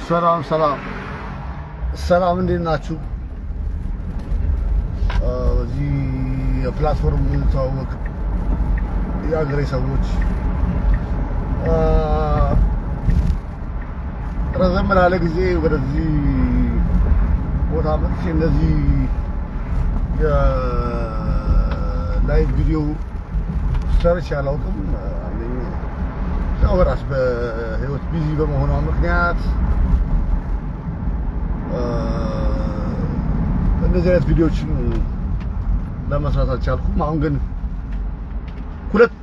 ሰላም ሰላም ሰላም፣ እንዴት ናችሁ? እዚህ የፕላትፎርም ተዋወቅ የአገሬ ሰዎች ረዘም ላለ ጊዜ ወደዚህ ቦታ መጥቼ እንደዚህ የላይቭ ቪዲዮ ሰርች አላውቅም። ያው በራስ በህይወት ቢዚ በመሆኗ ምክንያት እንደዚህ አይነት ቪዲዮዎችን ለመስራት አልቻልኩም። አሁን ግን ሁለት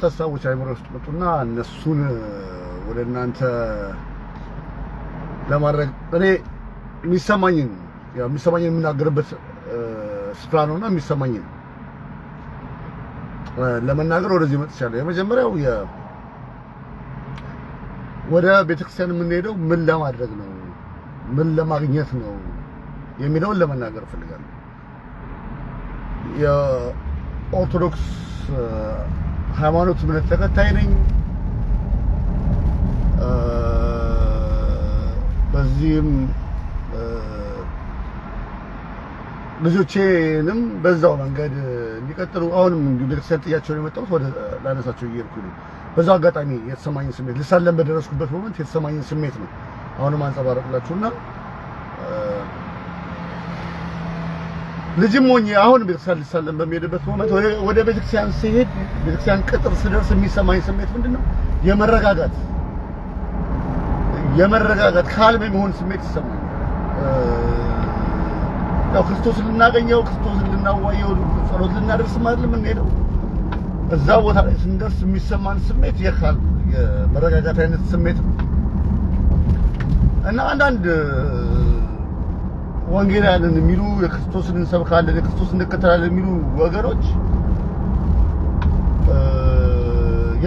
ሀሳቦች አይምሮ ውስጥ መጡና እነሱን ወደ እናንተ ለማድረግ እኔ የሚሰማኝን የምናገርበት ስፍራ ነውና የሚሰማኝን ለመናገር ወደዚህ መጥቻለሁ። የመጀመሪያው ወደ ቤተክርስቲያን የምንሄደው ምን ለማድረግ ነው፣ ምን ለማግኘት ነው የሚለውን ለመናገር እፈልጋለሁ። የኦርቶዶክስ ሃይማኖት እምነት ተከታይ ነኝ። በዚህም ልጆቼንም በዛው መንገድ እንዲቀጥሉ አሁንም ቤተክርስቲያን ጥያቸውን የመጣሁት ወደ ላነሳቸው እየሄድኩ ነው። በዛው አጋጣሚ የተሰማኝን ስሜት ልሳለም በደረስኩበት ሞመንት የተሰማኝን ስሜት ነው አሁንም አንጸባረቅላችሁና ልጅም ሆኜ አሁን ቤተክርስቲያን ልሳለም በሚሄድበት ሞመንት ወደ ቤተክርስቲያን ሲሄድ ቤተክርስቲያን ቅጥር ስደርስ የሚሰማኝ ስሜት ምንድነው? የመረጋጋት ካልም የመሆን ስሜት ይሰማኛል። ያው ክርስቶስን ልናገኘው ክርስቶስን ልናዋየው ጸሎት ልናደርስ ማለት የምንሄደው እዛ ቦታ ላይ ስንደርስ የሚሰማን ስሜት የመረጋጋት አይነት ስሜት ነው እና አንዳንድ ወንጌላውያን የሚሉ የክርስቶስን እንሰብካለን የክርስቶስን እንከተላለን የሚሉ ወገኖች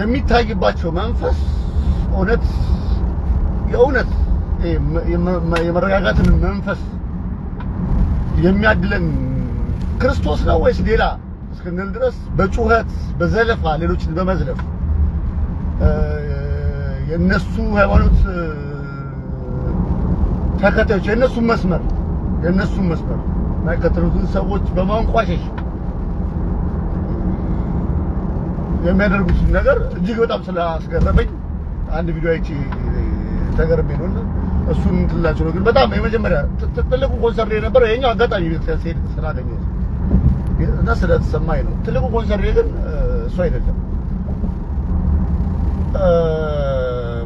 የሚታይባቸው መንፈስ የእውነት የመረጋጋትን መንፈስ የሚያድለን ክርስቶስ ነው ወይስ ሌላ እስክንል ድረስ በጩኸት በዘለፋ ሌሎችን በመዝለፍ የነሱ ሃይማኖት ተከታዮች የነሱን መስመር የማይከተሉትን ሰዎች በማንቋሸሽ የሚያደርጉት ነገር እጅግ በጣም ስላስገረመኝ አንድ ቪዲዮ አይቼ ተገርሜ ነው እሱን እንትላችሁ ነው። ግን በጣም የመጀመሪያ ትልቁ ኮንሰርን የነበረው የኛው አጋጣሚ ቤተክርስቲያን ሲሄድ ስላገኘሁት እና ስለተሰማኝ ነው። ትልቁ ኮንሰርን ግን እሱ አይደለም።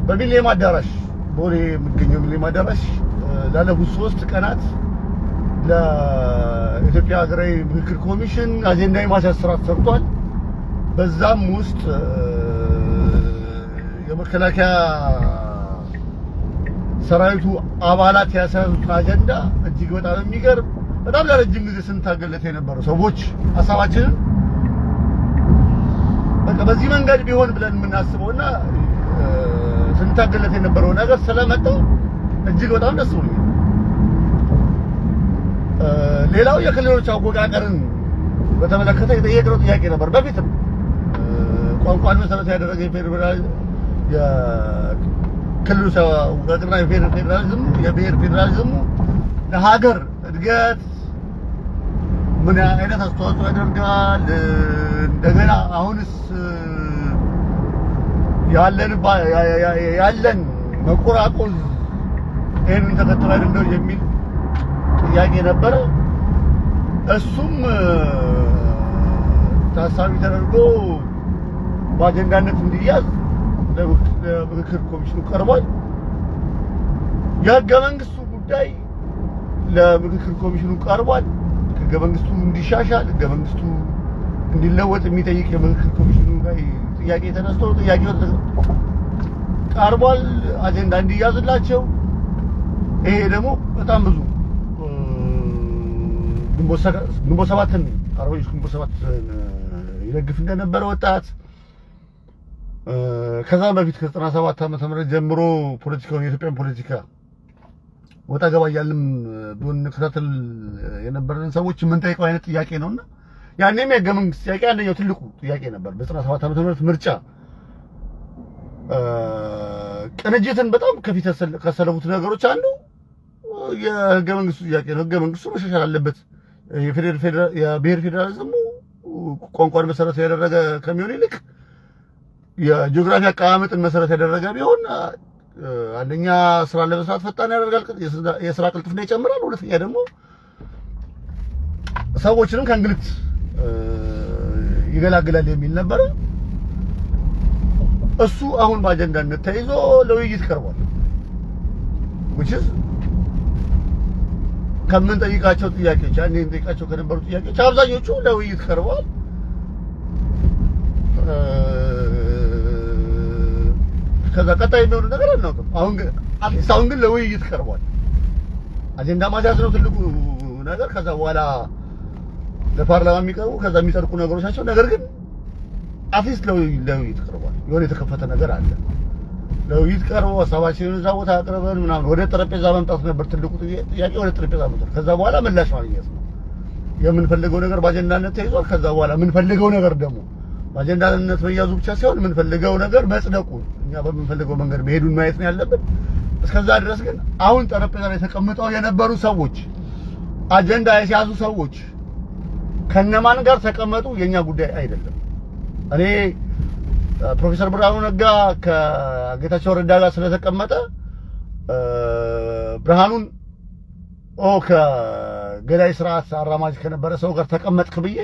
በሚሊኒየም አዳራሽ ቦሌ የሚገኘው ሚሊኒየም አዳራሽ ላለፉት 3 ቀናት ለኢትዮጵያ ሀገራዊ ምክክር ኮሚሽን አጀንዳ የማስያዝ ስራ ተሰርቷል። በዛም ውስጥ የመከላከያ ሰራዊቱ አባላት ያሰሩት አጀንዳ እጅግ በጣም የሚገርም በጣም ለረጅም ጊዜ ስንታገለት የነበረው ሰዎች ሐሳባችንን በቃ በዚህ መንገድ ቢሆን ብለን የምናስበውና ስንታገለት የነበረው ነገር ስለመጣ እጅግ በጣም ደስ ብሎኛል። ሌላው የክልሎች አወቃቀርን በተመለከተ የጠየቅነው ጥያቄ ነበር። በፊትም ቋንቋን መሰረት ያደረገ የክልሎች አወቃቀርና የብሔር ፌዴራሊዝሙ ለሀገር እድገት ምን አይነት አስተዋጽኦ ያደርጋል? እንደገና አሁንስ ያለን መቆራቆዝ ይሄንን ተከትሎ አይደለም የሚል ጥያቄ ነበረ። እሱም ታሳቢ ተደርጎ በአጀንዳነት እንዲያዝ ለምክክር ኮሚሽኑ ቀርቧል። የህገ መንግስቱ ጉዳይ ለምክክር ኮሚሽኑ ቀርቧል። ህገ መንግስቱ እንዲሻሻል ህገ መንግስቱ እንዲለወጥ የሚጠይቅ የምክክር ኮሚሽኑ ላይ ጥያቄ ተነስቶ ጥያቄው ቀርቧል፣ አጀንዳ እንዲያዝላቸው። ይሄ ደግሞ በጣም ብዙ ግንቦት ሰባትን አርበኞች ግንቦት ሰባት ይደግፍ እንደነበረ ወጣት ከዛ በፊት ከ97 ዓመተ ምህረት ጀምሮ ፖለቲካውን የኢትዮጵያን ፖለቲካ ወጣ ገባ እያልን ብንከታተል የነበረን ሰዎች የምንጠይቀው አይነት ጥያቄ ነውና ያኔም የህገ መንግስት ጥያቄ አንደኛው ትልቁ ጥያቄ ነበር። በ97 ዓመተ ምህረት ምርጫ ቅንጅትን በጣም ከፊት ከሰለፉት ነገሮች አንዱ የህገ መንግስቱ ጥያቄ ነው። ህገ መንግስቱ መሻሻል አለበት። የብሔር ፌዴራሊዝሙ ቋንቋን መሰረት ያደረገ ከሚሆን ይልቅ የጂኦግራፊ አቀማመጥን መሰረት ያደረገ ቢሆን አንደኛ ስራ ለመስራት ፈጣን ያደርጋል፣ የስራ ቅልጥፍና ይጨምራል። ሁለተኛ ደግሞ ሰዎችንም ከእንግልት ይገላግላል የሚል ነበረ። እሱ አሁን በአጀንዳነት ተይዞ ለውይይት ቀርቧል። which is ከምንጠይቃቸው ጥያቄዎች አንዴ እንጠይቃቸው ከነበሩ ጥያቄዎች አብዛኞቹ ለውይይት ቀርበዋል። ከዛ ቀጣይ የሚሆነው ነገር አናውቅም። አሁን ግን ለውይይት ቀርቧል። አጀንዳ ማስያዝ ነው ትልቁ ነገር። ከዛ በኋላ ለፓርላማ የሚቀርቡ ከዛ የሚጸድቁ ነገሮች ናቸው። ነገር ግን አትሊስት ለውይይት ቀርቧል። የሆነ የተከፈተ ነገር አለ። ለውይይት ቀርቦ ሀሳባችንን እዛ ቦታ አቅርበን ምናምን ወደ ጠረጴዛ መምጣት ነበር ትልቁ ጥያቄ። ወደ ጠረጴዛ መምጣት ከዛ በኋላ ምላሽ ማግኘት ነው። የምንፈልገው ነገር በአጀንዳነት ተይዟል። ከዛ በኋላ የምንፈልገው ነገር ደግሞ በአጀንዳነት መያዙ ብቻ ሳይሆን የምንፈልገው ነገር መጽደቁ እኛ በምንፈልገው መንገድ መሄዱን ማየት ነው ያለብን። እስከዛ ድረስ ግን አሁን ጠረጴዛ ላይ ተቀምጠው የነበሩ ሰዎች፣ አጀንዳ ያስያዙ ሰዎች ከነማን ጋር ተቀመጡ የኛ ጉዳይ አይደለም። እኔ ፕሮፌሰር ብርሃኑ ነጋ ከጌታቸው ረዳ ጋር ስለተቀመጠ ብርሃኑን ከገዳይ ስርዓት አራማጅ ከነበረ ሰው ጋር ተቀመጥክ ብዬ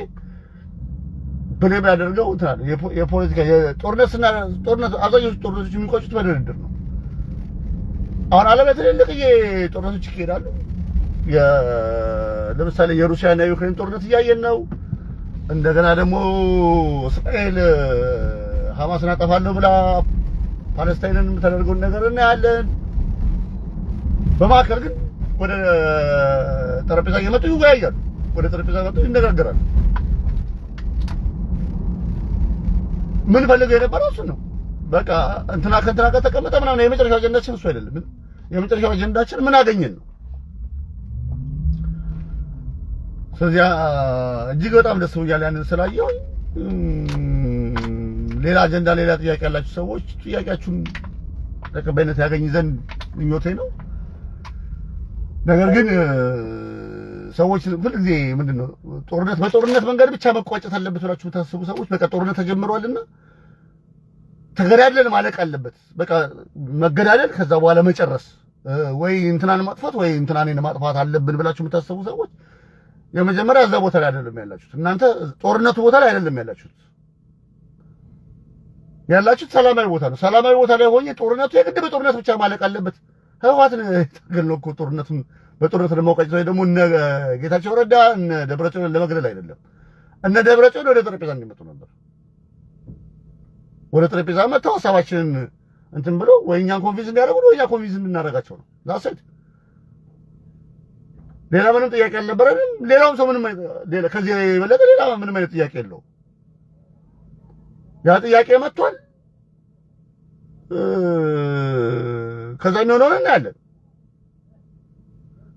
ብለም ያደርገው እንትን የፖለቲካ ጦርነት አብዛኞቹ ጦርነቶች የሚቋጩት በድርድር ነው። አሁን ዓለም ትልልቅ ጦርነቶች ይካሄዳሉ። ለምሳሌ የሩሲያና የዩክሬን ጦርነት እያየን ነው። እንደገና ደግሞ እስራኤል ሐማስን አጠፋለሁ ብላ ፓለስታይንን የምታደርገውን ነገር እናያለን። በማከር ግን ወደ ጠረጴዛ እየመጡ ይወያያሉ። ወደ ጠረጴዛ መጡ ይነጋገራሉ። ምን ፈልገው የነበረው እሱ ነው። በቃ እንትና ከእንትና ጋር ተቀመጠ ምናምን የመጨረሻው አጀንዳችን እሱ አይደለም። የመጨረሻው አጀንዳችን ምን አገኘን ነው። ስለዚህ እጅግ በጣም ደስ ብሎኛል ያንን ስላየሁ። ሌላ አጀንዳ ሌላ ጥያቄ ያላችሁ ሰዎች ጥያቄያችሁን ተቀባይነት ያገኝ ዘንድ ምኞቴ ነው። ነገር ግን ሰዎች ሁልጊዜ ምንድነው በጦርነት መንገድ ብቻ መቋጨት አለበት ብላችሁ የምታስቡ ሰዎች በቃ ጦርነት ተጀምሯልና ተገዳደል ማለቅ አለበት። በቃ መገዳደል ከዛ በኋላ መጨረስ ወይ እንትናን ማጥፋት ወይ እንትናን ማጥፋት አለብን ብላችሁ የምታስቡ ሰዎች የመጀመሪያ እዛ ቦታ ላይ አይደለም ያላችሁት። እናንተ ጦርነቱ ቦታ ላይ አይደለም ያላችሁት ሰላማዊ ቦታ ነው። ሰላማዊ ቦታ ላይ ሆኜ ጦርነቱ የግድ በጦርነት ብቻ ማለቅ አለበት። ህወሓትን ታገለው እኮ ጦርነቱን በጦርነት ለማውቀጭ ወይ ደግሞ እነ ጌታቸው ረዳ እነ ደብረጽዮን ለመግደል አይደለም። እነ ደብረጽዮን ወደ ጠረጴዛ እንዲመጡ ነበር። ወደ ጠረጴዛ መጥተው ሀሳባችንን እንትን ብሎ ወይ እኛን ኮንቪንስ እንዲያደርጉ ወይ እኛ ኮንቪንስ እንድናደርጋቸው ነው። ዛሰት ሌላ ምንም ጥያቄ አልነበረንም። ሌላውም ሰው ምንም ከዚህ የበለጠ ሌላ ምንም አይነት ጥያቄ የለውም። ያ ጥያቄ መጥቷል። ከዛ የሚሆነውን እናያለን።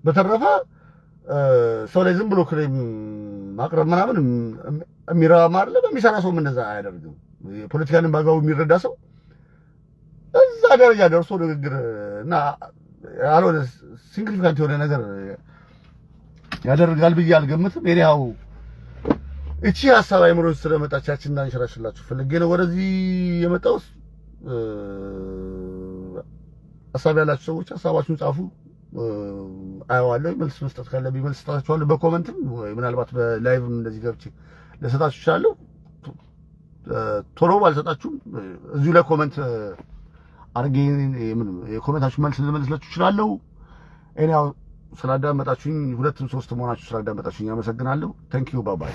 በተረፈ ሰው ላይ ዝም ብሎ ክሬም ማቅረብ ምናምን የሚረባ አይደለም። የሚሰራ ሰው እንደዛ አያደርግም። ፖለቲካንን በአግባቡ የሚረዳ ሰው እዛ ደረጃ ደርሶ ንግግር እና ያልሆነ ሲግኒፊካንት የሆነ ነገር ያደርጋል ብዬ አልገምትም። እኔው እቺ ሐሳብ አይምሮ ስለመጣቻችን እንዳንሸራሽላችሁ ፈልጌ ነው ወደዚህ የመጣሁት። ሐሳብ ያላችሁ ሰዎች ሐሳባችሁን ጻፉ። አየዋለሁ። መልስ መስጠት ካለብኝ መልስ ሰጣችኋለሁ በኮሜንትም ወይ ምናልባት በላይቭም እንደዚህ ገብቼ ለሰጣችሁ ይችላል። ቶሎ ባልሰጣችሁም እዚሁ ላይ ኮሜንት አርጌ የኮሜንታችሁ መልስ ልመልስላችሁ ይችላል። እኔው ስላዳመጣችሁኝ ሁለቱም ሶስት መሆናችሁ ስላዳመጣችሁኝ አመሰግናለሁ። ታንኪዩ ባይ ባይ።